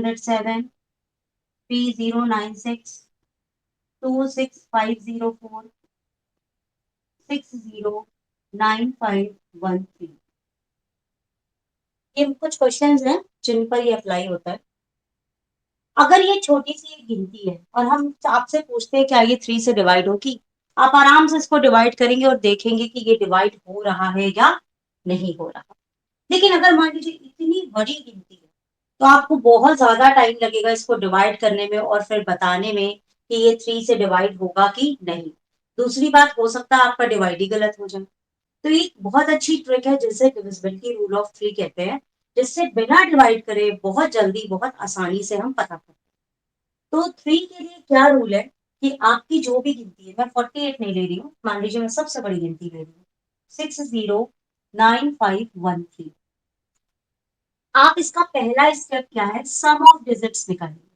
607, 3096, 26504, 609513। ये कुछ क्वेश्चंस हैं जिन पर ये अप्लाई होता है। अगर ये छोटी सी एक गिनती है और हम आपसे पूछते हैं क्या ये 3 से डिवाइड होगी, आप आराम से इसको डिवाइड करेंगे और देखेंगे कि ये डिवाइड हो रहा है या नहीं हो रहा। लेकिन अगर मान लीजिए इतनी बड़ी गिनती है तो आपको बहुत ज्यादा टाइम लगेगा इसको डिवाइड करने में और फिर बताने में कि ये 3 से डिवाइड होगा कि नहीं। दूसरी बात, हो सकता है आपका डिवाइड ही गलत हो जाए। तो ये बहुत अच्छी ट्रिक है जिसे डिविजिबिलिटी रूल ऑफ 3 कहते हैं, जिससे बिना डिवाइड करे बहुत जल्दी बहुत आसानी से हम पता करते हैं। तो 3 के लिए क्या रूल है कि आपकी जो भी गिनती है, मैं 48 नहीं ले रही हूँ, मान लीजिए मैं सबसे बड़ी गिनती ले रही हूँ 609513। आप इसका पहला स्टेप क्या है, सम ऑफ डिजिट्स निकालिए।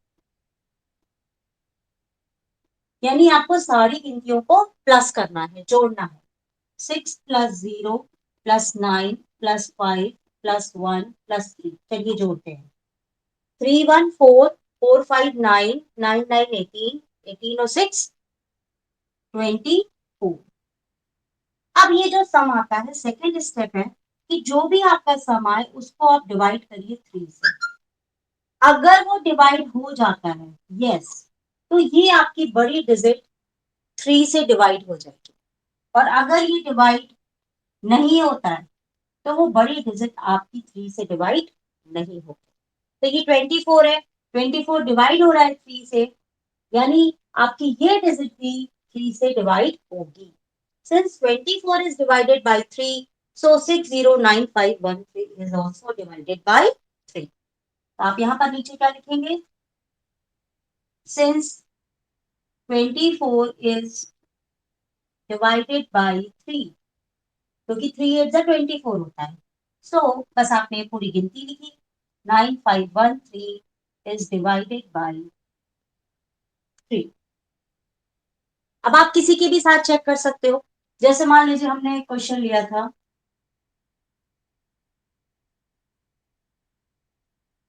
यानी आपको सारी गिनतियों को प्लस करना है, जोड़ना है। 6 plus 0 plus 9 plus 5 plus 1 plus 3। चलिए जोड़ते हैं। 314, 459, 99, 18, 18 और 6 24। अब ये जो सम आता है, सेकेंड स्टेप है कि जो भी आपका सम आए उसको आप डिवाइड करिए 3 से। अगर वो डिवाइड हो जाता है, यस, तो ये आपकी बड़ी डिजिट 3 से डिवाइड हो जाएगी। और अगर ये डिवाइड नहीं होता है तो वो बड़ी डिजिट आपकी 3 से डिवाइड नहीं होगी। तो ये 24 है, 24 डिवाइड हो रहा है 3 से, यानी आपकी ये डिजिट भी 3 से डिवाइड होगी। Since 24 is divided by 3, so 609513 is also divided by 3. तो आप यहां पर नीचे क्या लिखेंगे, since 24 is divided by 3, क्योंकि 3 8 24 होता है, सो बस आपने पूरी गिनती लिखी, 9513 is divided by 3। अब आप किसी के भी साथ चेक कर सकते हो, जैसे मान लीजिए हमने क्वेश्चन लिया था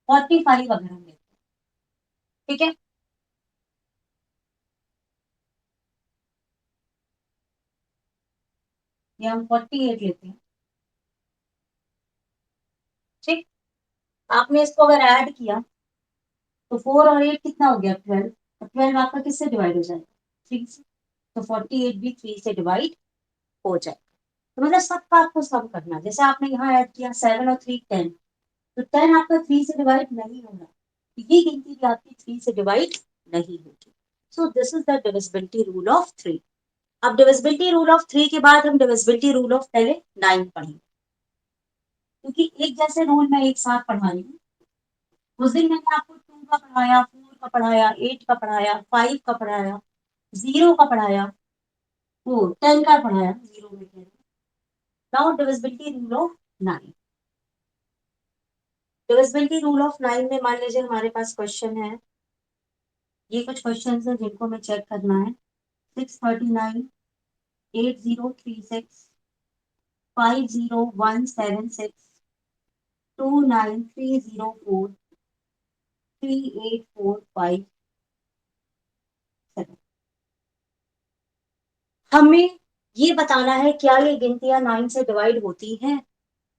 45 अगर हम लेते हैं, ठीक है, या हम 48 लेते हैं, ठीक। आपने इसको अगर ऐड किया तो 4 और 8 कितना हो गया, 12। और 12 आपका किससे डिवाइड हो जाएगा, 3 से। तो 48 भी 3 से डिवाइड हो जाएगा। तो मतलब सबका आपको सम करना है। जैसे आपने यहाँ ऐड किया 7 और 3 10, तो 10 आपका 3 से डिवाइड नहीं होगा, ये गिनती भी आपकी 3 से डिवाइड नहीं होगी। So this is the divisibility rule of 3। अब डिविजिबिलिटी रूल ऑफ 3 के बाद हम डिविजिबिलिटी रूल ऑफ पहले 9 पढ़ेंगे, क्योंकि एक जैसे रूल मैं एक साथ पढ़ा रही हूँ। उस दिन मैंने आपको 2 का पढ़ाया, 4 का पढ़ाया, 8 का पढ़ाया, 5 का पढ़ाया, 0 का पढ़ाया, वो 10 का पढ़ाया, 0 में कह रही हूँ। Now divisibility rule of 9। Divisibility rule of 9 में मान लीजिए हमारे पास क्वेश्चन है, ये कुछ क्वेश्चन है जिनको हमें चेक करना है। 639, 8036, 50176, 29304, 38457। हमें ये बताना है क्या ये गिनतियां 9 से डिवाइड होती हैं,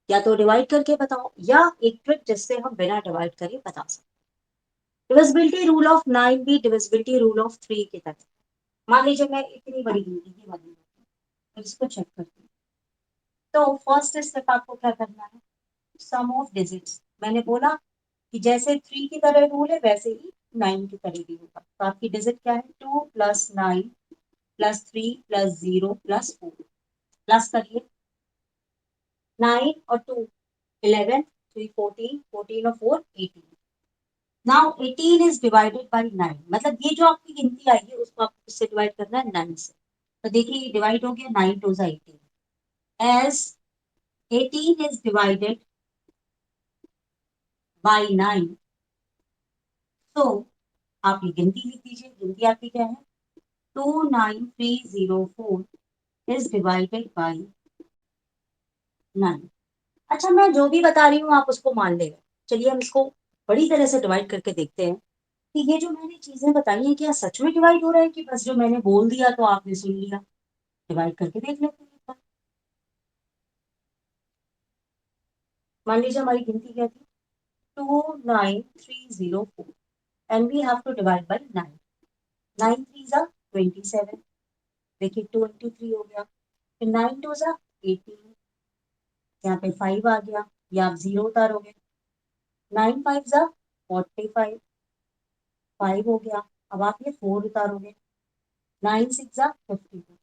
या तो डिवाइड करके बताओ, या एक ट्रिक जिससे हम बिना डिवाइड करे बता सकते। डिविजिबिलिटी रूल ऑफ 9 भी डिविजिबिलिटी रूल ऑफ 3 की तरह। मान लीजिए मैं इतनी बड़ी गिनती की वाली तो इसको चेक करती हूँ। तो फर्स्ट स्टेप आपको क्या करना है, सम ऑफ डिजिट्स। मैंने बोला कि जैसे 3 की तरह रूल है वैसे ही 9 की तरह भी होगा। तो आपकी डिजिट क्या है, 2 plus 9 plus 3 plus 0 plus 4। Plus करिए, 9 और 2 11, 3 14, 14 और 4 18। नाउ 18 इज डिवाइडेड बाय 9, मतलब ये जो आपकी गिनती आई है उसको आपको किससे डिवाइड करना है, 9 से। तो देखिए ये डिवाइड हो गया, 9 2 18। एज 18 इज डिवाइडेड बाय 9, तो आप ये गिनती लिख दीजिए। गिनती आपकी क्या है, 29304 इज डिवाइडेड बाय 9। अच्छा, मैं जो भी बता रही हूँ आप उसको मान लेगा। चलिए हम इसको बड़ी तरह से डिवाइड करके देखते हैं कि ये जो मैंने चीजें बताई हैं क्या सच में डिवाइड हो रहा है कि बस जो मैंने बोल दिया तो आपने सुन लिया। डिवाइड करके देख लेते हैं एक बार। मान लीजिए हमारी गिनती क्या थी, 29304 and we have to divide by 9। 9 3 जा 27, देखिए 23 हो गया, फिर 9 2 जा 18, यहाँ पे 5 आ गया, या आप जीरो उतारोगे। 9 5 जा 45, 5 हो गया, अब आप ये 4 उतारोगे। 9 6 जा 52,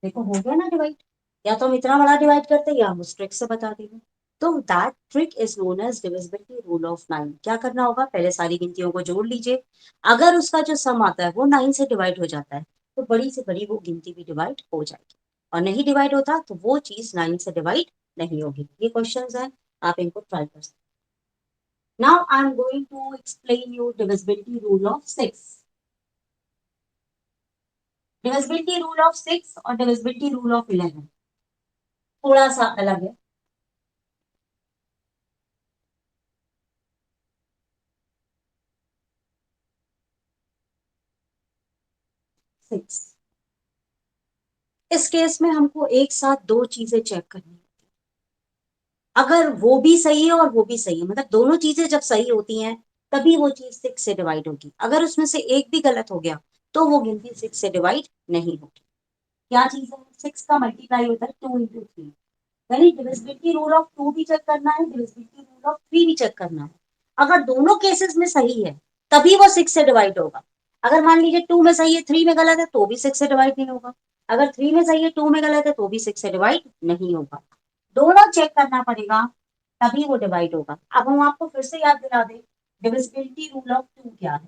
देखो हो गया ना डिवाइड। या तो हम इतना बड़ा डिवाइड करते या हम उस ट्रिक से बता देंगे। तो that trick is known as divisibility rule of 9। क्या करना होगा, पहले सारी गिनतियों को जोड़ लीजिए। अगर उसका जो सम आता है वो 9 से डिवाइड हो जाता है तो बड़ी से बड़ी वो गिनती भी डिवाइड हो जाएगी, और नहीं डिवाइड होता तो वो चीज 9 से डिवाइड नहीं होगी। ये क्वेश्चन है, आप इनको ट्राई कर सकते। Now I am going to explain you divisibility rule of 6। Divisibility rule of 6 और डिविजिबिलिटी रूल ऑफ 11 थोड़ा सा अलग है। 6, इस केस में हमको एक साथ दो चीजें चेक करनी है। अगर वो भी सही है और वो भी सही है, मतलब दोनों चीजें जब सही होती हैं तभी वो चीज 6 से डिवाइड होगी। अगर उसमें से एक भी गलत हो गया तो वो गिनती 6 से डिवाइड नहीं होगी। क्या चीज है, 6 का मल्टीप्लाई होता है 2 into 3, यानी डिविजिबिलिटी रूल ऑफ 2 भी चेक करना है, डिविजिबिलिटी रूल ऑफ 3 भी चेक करना है। अगर दोनों केसेस में सही है तभी वो 6 से डिवाइड होगा। अगर मान लीजिए 2 में सही है 3 में गलत है तो भी 6 से डिवाइड नहीं होगा। अगर 3 में सही है 2 में गलत है तो भी 6 से डिवाइड नहीं होगा। दोनों चेक करना पड़ेगा तभी वो डिवाइड होगा। अब हम आपको फिर से याद दिला दें, डिविजिबिलिटी रूल ऑफ 2 क्या है।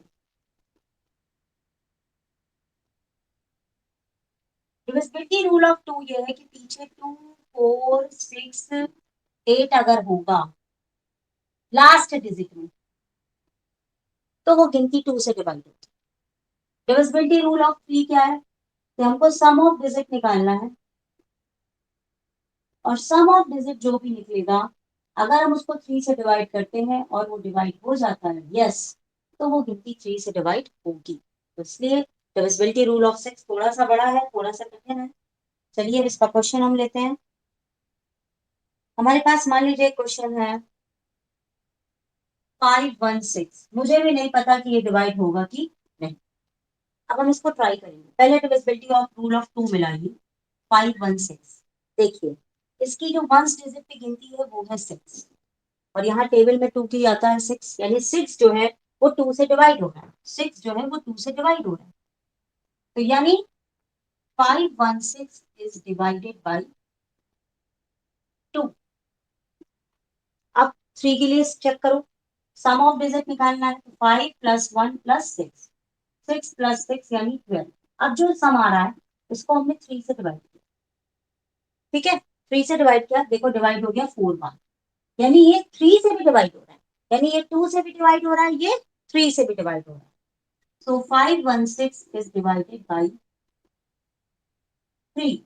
डिविजिबिलिटी रूल ऑफ 2 ये है कि पीछे 2 4 6 8 अगर होगा लास्ट डिजिट में तो वो गिनती 2 से डिवाइड होती है। डिविजिबिलिटी रूल ऑफ 3 क्या है कि हमको सम ऑफ डिजिट निकालना है, और सम ऑफ डिजिट जो भी निकलेगा अगर हम उसको 3 से डिवाइड करते हैं और वो डिवाइड हो जाता है यस, तो वो गिनती 3 से डिवाइड होगी। तो इसलिए डिविजिबिलिटी रूल ऑफ 6 थोड़ा सा बड़ा है, थोड़ा सा कठिन है। चलिए अब इसका क्वेश्चन हम लेते हैं। हमारे पास मान लीजिए क्वेश्चन है 516, मुझे भी नहीं पता कि ये डिवाइड होगा कि नहीं। अब हम इसको ट्राई करेंगे। पहले डिविजिबिलिटी ऑफ रूल ऑफ 2 मिलाइए। 516, देखिए इसकी जो वंस डिजिट की गिनती है वो है 6, और यहाँ टेबल में 2 की आता है 6, यानी 6 जो है वो 2 से डिवाइड हो रहा है। 6 जो है वो 2 से डिवाइड हो रहा है, तो यानी 516 इज डिवाइडेड बाई 2। अब 3 के लिए चेक करो, सम ऑफ डिजिट निकालना है, 5 प्लस 1 प्लस 6, 6 प्लस 6 यानी 12। अब जो सम आ रहा है इसको हमने 3 से डिवाइड किया, ठीक है। 3 से डिवाइड किया, देखो डिवाइड हो गया 4 1, यानी ये 3 से भी डिवाइड हो रहा है, यानी ये 2 से भी डिवाइड हो रहा है, ये 3 से भी डिवाइड हो रहा है। सो 516 इज डिवाइडेड बाई 3।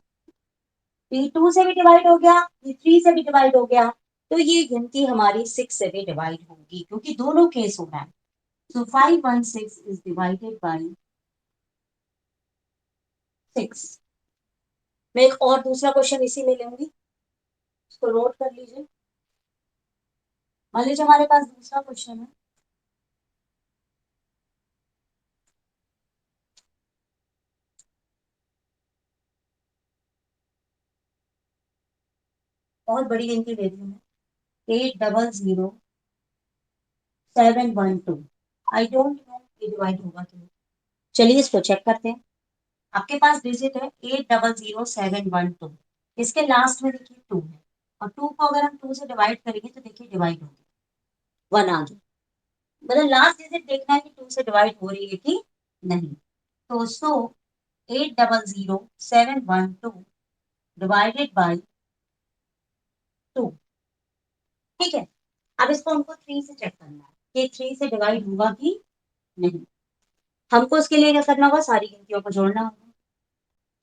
ये 2 से भी डिवाइड हो गया, ये 3 से भी डिवाइड हो गया, तो ये गिनती हमारी 6 से भी डिवाइड होगी क्योंकि दोनों केस हो रहा है। सो 516 इज डिवाइडेड बाई 6। मैं एक और दूसरा क्वेश्चन इसी में लूंगी, इसको नोट कर लीजिए। मान लीजिए हमारे पास दूसरा क्वेश्चन है, बहुत बड़ी गिनती दे दी है, 800712। आई डोंट नो ये डिवाइड होगा कि नहीं। चलिए इसको चेक करते हैं। आपके पास डिजिट है 800712, इसके लास्ट में देखिए 2 है, और 2 को अगर हम 2 से डिवाइड करेंगे तो देखिए डिवाइड होगी, 1 आ गया। मतलब लास्ट डिजिट देखना है कि 2 से डिवाइड हो रही है कि नहीं। तो 800712 डिवाइडेड बाई 2, ठीक है। अब इसको हमको 3 से चेक करना है कि 3 से डिवाइड हुआ कि नहीं। हमको उसके लिए क्या करना होगा, सारी गिनतियों को जोड़ना होगा।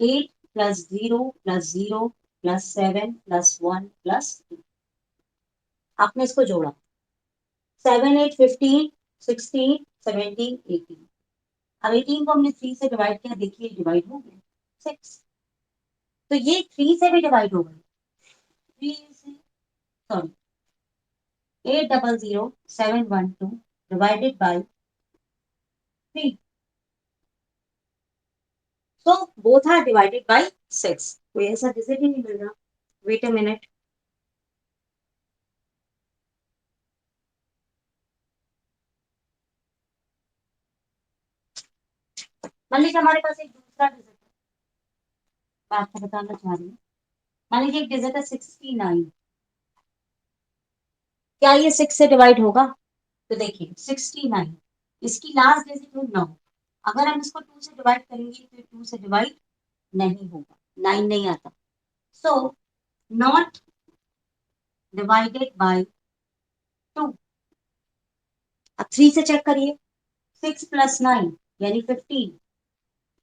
8 plus 0 plus 0 plus 7 plus 1 plus 2, आपने इसको जोड़ा, 7 8 15 16 17 18। अब 18 को हमने 3 से डिवाइड किया, देखिए डिवाइड हो गया 6। तो ये 3 से भी डिवाइड हो गया, 3 से, sorry 800712 divided by 3, so both are divided by 6। कोई ऐसा डिजिट ही नहीं मिल रहा। वेट अ मिनट, मान लीजिए हमारे पास एक दूसरा डिजिट है, मैं आपको बताना चाह रही हूँ। मान लीजिए एक डिजिट है 69, क्या ये 6 से डिवाइड होगा? तो देखिए 69, इसकी लास्ट डिजिट है 9, अगर हम इसको 2 से डिवाइड करेंगे तो 2 से डिवाइड नहीं होगा, 9 नहीं आता। So not divided by 2। अब 3 से चेक करिए, 6 प्लस 9 यानी 15,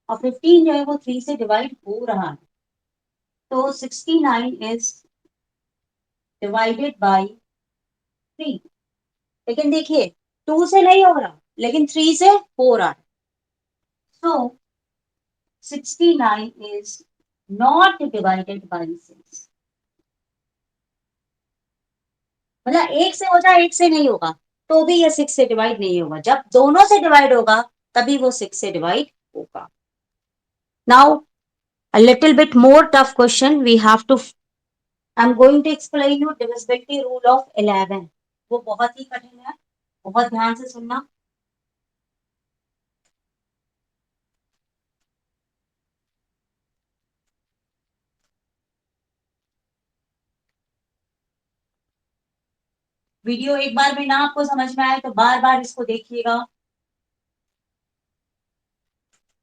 और 15 जो है वो 3 से डिवाइड हो रहा है, तो 69 इज डिवाइडेड बाय 3। लेकिन देखिए 2 से नहीं हो रहा, लेकिन 3 से हो रहा है, सो 69 इज नॉट डिवाइडेड बाय 6। मतलब एक से हो जाए एक से नहीं होगा, तो भी ये 6 से डिवाइड नहीं होगा, जब दोनों से डिवाइड होगा तभी वो 6 से डिवाइड होगा। Now a little bit more tough question we have to, I'm going to explain you divisibility rule of 11। वो बहुत ही कठिन है, बहुत ध्यान से सुनना। वीडियो एक बार में ना आपको समझ में आए तो बार बार इसको देखिएगा,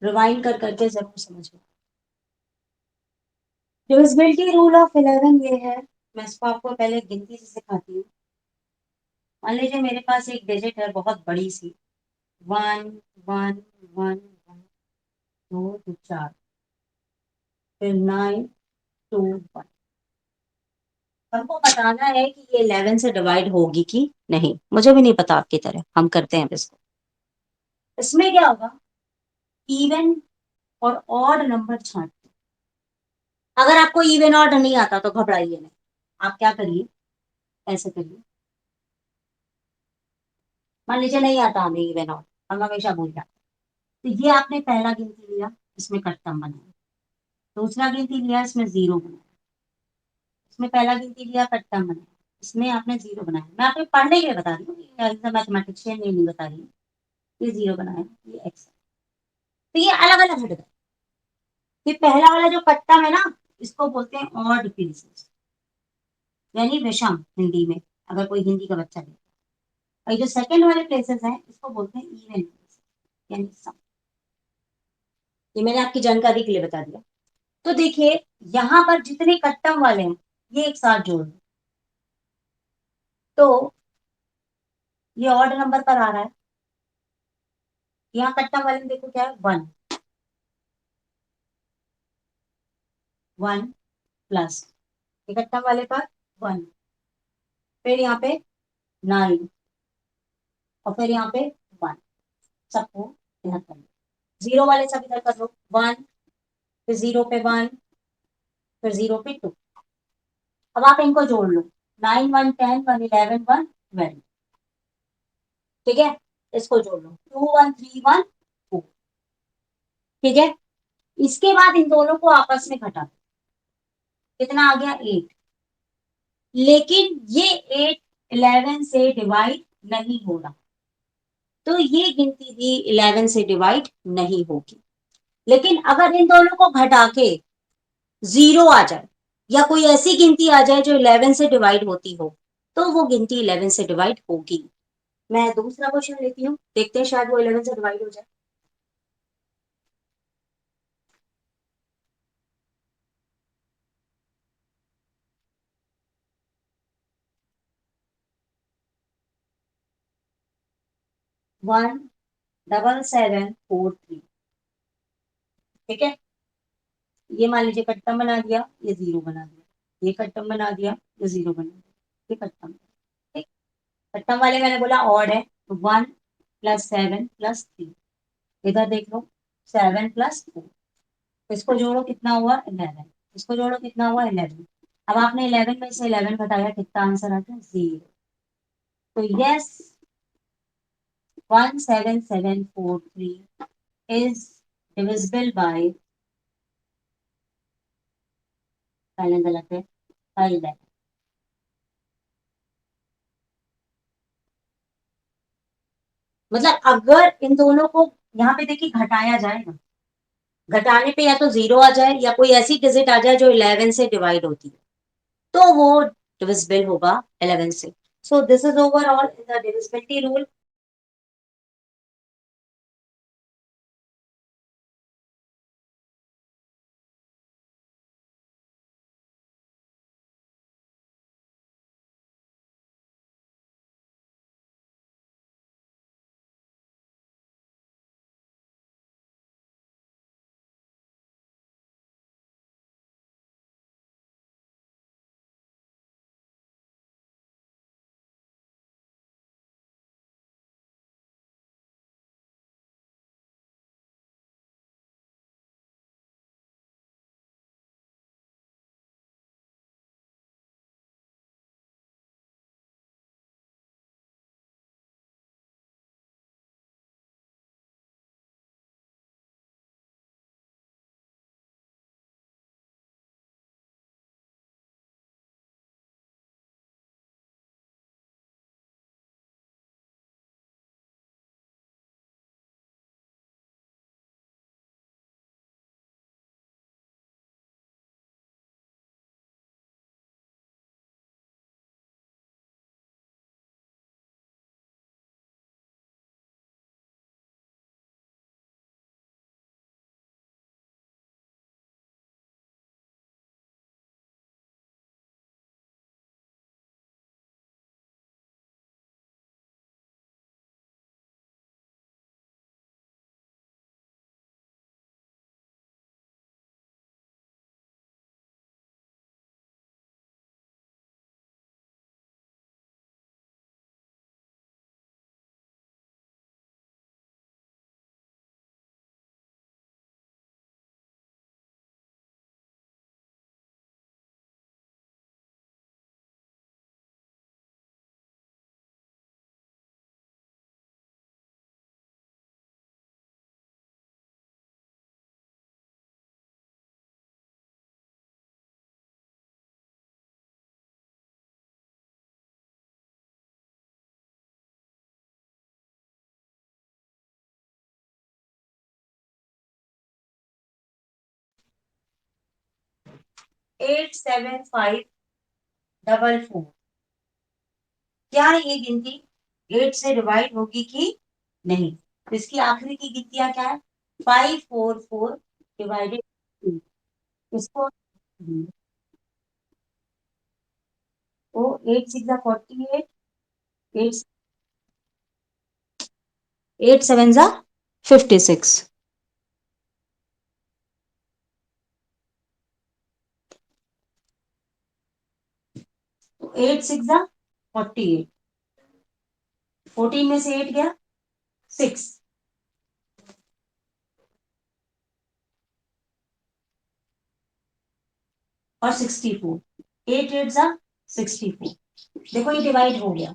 रिवाइंड कर करके जरूर समझ में। डिविजिबिलिटी रूल ऑफ 11 ये है, मैं इसको आपको पहले गिनती से सिखाती हूँ। मान लीजिए मेरे पास एक डिजिट है बहुत बड़ी सी, 1 1 1 1, 2 4, फिर 9 2 1। हमको बताना है कि ये 11 से डिवाइड होगी कि नहीं, मुझे भी नहीं पता आपकी तरह, हम करते हैं इसको। इसमें क्या होगा, इवन और ऑड नंबर छांटते। अगर आपको इवन ऑड नहीं आता तो घबराइए नहीं, आप क्या करिए, ऐसे करिए। मान लीजिए नहीं आता हमें इवन ऑड, हम हमेशा भूल जाते, तो ये आपने पहला गिनती लिया, इसमें कट्टम बनाया, दूसरा गिनती लिया, इसमें जीरो बनाया, इसमें पहला गिनती लिया, कट्टम बनाया, इसमें आपने जीरो बनाया। मैं आपको पढ़ने के लिए बता रही हूँ, मैथमेटिशियन ये नहीं बता रही हूँ। ये जीरो बनाया, ये एक्स, तो ये अलग अलग हट गए। ये पहला वाला जो कट्टम है ना, इसको बोलते हैं ऑड पीसेस, यानी विषम हिंदी में, अगर कोई हिंदी का बच्चा है। और जो सेकंड वाले प्लेसेस हैं इसको बोलते हैं इवन प्लेसेस, यानी सम। ये मैंने आपकी जानकारी के लिए बता दिया। तो देखिए यहाँ पर जितने कट्टम वाले हैं ये एक साथ जोड़ दो, तो ये ऑड नंबर पर आ रहा है। यहाँ कट्टम वाले में देखो क्या है, 1 1 प्लस, ये कट्टम वाले पर 1, फिर यहाँ पे 9, और फिर यहाँ पे 1, सबको इधर कर लो। जीरो वाले सब इधर कर लो, 1, फिर जीरो पे 1, फिर जीरो पे 2। अब आप इनको जोड़ लो, 9 1 10 1 11 1 12, ठीक है, इसको जोड़ लो, 2 1 3 1 4, ठीक है। इसके बाद इन दोनों को आपस में घटा दो, कितना आ गया 8। लेकिन ये 8 11 से डिवाइड नहीं हो रहा, तो ये गिनती भी 11 से डिवाइड नहीं होगी। लेकिन अगर इन दोनों को घटा के जीरो आ जाए, या कोई ऐसी गिनती आ जाए जो 11 से डिवाइड होती हो, तो वो गिनती 11 से डिवाइड होगी। मैं दूसरा क्वेश्चन लेती हूँ, देखते हैं शायद वो 11 से डिवाइड हो जाए। 1 7 7 4 3, ठीक है। ये मान लीजिए कट्टम बना दिया, ये जीरो बना दिया, ये कट्टम बना दिया, ये जीरो बना दिया, ये कट्टम, ठीक। टर्म वाले मैंने बोला ऑड है, तो 1 + 7 + 3। इधर देख लो, 7 + 4, इसको जोड़ो कितना हुआ 11, इसको जोड़ो कितना हुआ 11। अब आपने 11 में से 11 घटाया, कितना आंसर आता है 0। तो यस, 17743 इज डिविजिबल बाय, पहले गलत है, 11। मतलब अगर इन दोनों को यहाँ पे देखिए घटाया जाए ना, घटाने पे या तो 0 आ जाए या कोई ऐसी डिजिट आ जाए जो 11 से डिवाइड होती है, तो वो डिविजिबल होगा 11 से। So this is overall in the divisibility rule. 87544, क्या ये गिनती 8 से डिवाइड होगी कि नहीं? तो इसकी आखिरी की गिनतियां क्या है? 544 डिवाइडेड 2। इसको ओ 8 6 48, 8 7 56। 8 6 48, 14 में से 8 गया 6, और 64, 8 8 64। देखो ये डिवाइड हो गया,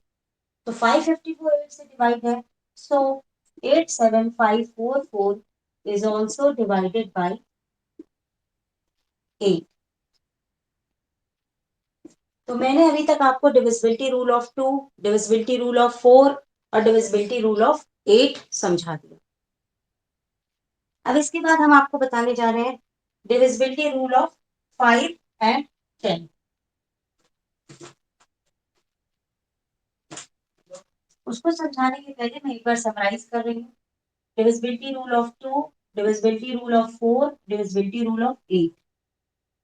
तो 554 8 से डिवाइड है। सो 87544 इज ऑल्सो डिवाइडेड बाई 8। तो मैंने अभी तक आपको divisibility rule of 2, divisibility rule of 4 और डिविजिबिलिटी रूल ऑफ 8 समझा दिया। अब इसके बाद हम आपको बताने जा रहे हैं डिविजिबिलिटी रूल ऑफ 5 एंड 10। उसको समझाने के पहले मैं एक बार समराइज कर रही हूँ। Divisibility rule of 2, divisibility rule of 4, divisibility rule of 8।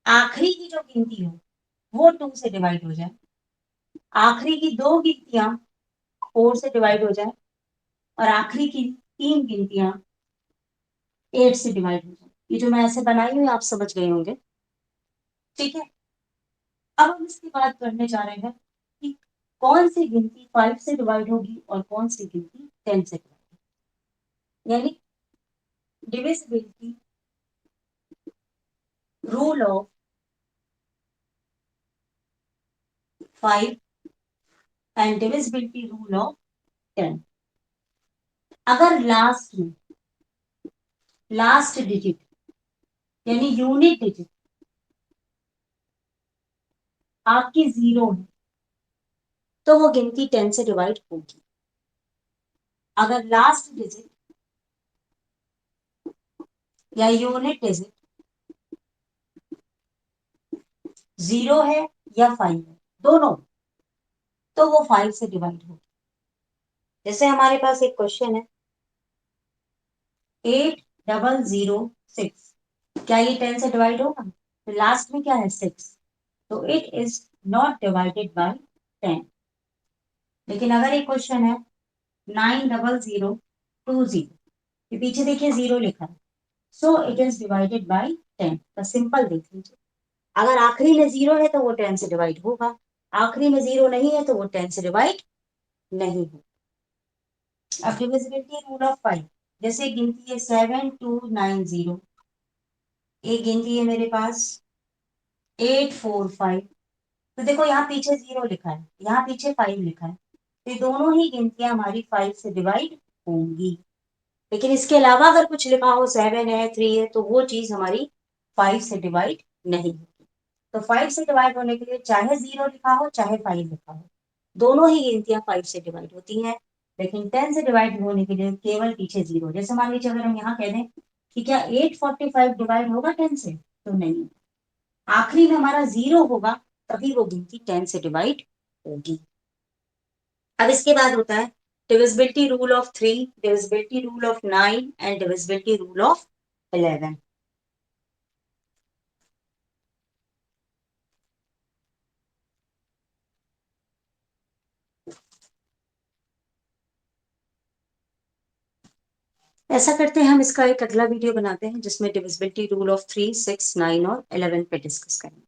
आखिरी की जो गिनती हो वो 2 से डिवाइड हो जाए, आखिरी की दो गिनतियां 4 से डिवाइड हो जाए, और आखिरी की 3 गिनतियां 8 से डिवाइड हो जाए। ये जो मैं ऐसे बनाई हुई आप समझ गए होंगे, ठीक है। अब हम इसके बाद करने जा रहे हैं कौन सी गिनती 5 से डिवाइड होगी और कौन सी गिनती 10 से डिवाइड होगी। यानी divisibility rule of 5 and divisibility rule of 10। अगर लास्ट डिजिट यानी यूनिट डिजिट आपकी 0 है तो वो गिनती 10 से डिवाइड होगी। अगर लास्ट डिजिट या यूनिट डिजिट 0 है या 5 है, दोनों, तो वो 5 से डिवाइड होगी। जैसे हमारे पास एक क्वेश्चन है 8006, क्या ये 10 से डिवाइड होगा? तो लास्ट में क्या है 6, तो it is not divided by 10। लेकिन अगर एक क्वेश्चन है 90020, ये पीछे देखिए 0 लिखा है, so it is divided by 10। तो सिंपल देख लीजिए, अगर आखिरी में 0 है तो वो 10 से डिवाइड होगा, आखिरी में 0 नहीं है तो वो 10 से डिवाइड नहीं होगा। अब डिविजिबिलिटी रूल ऑफ 5, जैसे गिनती है 7290, एक गिनती है मेरे पास 845, तो देखो यहाँ पीछे 0 लिखा है, यहाँ पीछे 5 लिखा है, तो ये दोनों ही गिनतियां हमारी 5 से डिवाइड होंगी। लेकिन इसके अलावा अगर कुछ लिखा हो 7 है 3 है तो वो चीज हमारी 5 से डिवाइड नहीं होगी। तो 5 से डिवाइड होने के लिए चाहे 0 लिखा हो चाहे 5 लिखा हो, दोनों ही गिनतियां 5 से डिवाइड होती हैं। लेकिन 10 से डिवाइड होने के लिए केवल पीछे 0, जैसे मान लीजिए अगर हम यहाँ कह दें कि क्या 845 डिवाइड होगा 10 से, तो नहीं, आखिरी में हमारा 0 होगा तभी वो गिनती 10 से डिवाइड होगी। अब इसके बाद होता है divisibility rule of 3, divisibility rule of 9 and divisibility rule of 11। ऐसा करते हैं, हम इसका एक अगला वीडियो बनाते हैं जिसमें डिविजिबिलिटी रूल ऑफ 3, 6, 9 और 11 पे डिस्कस करेंगे।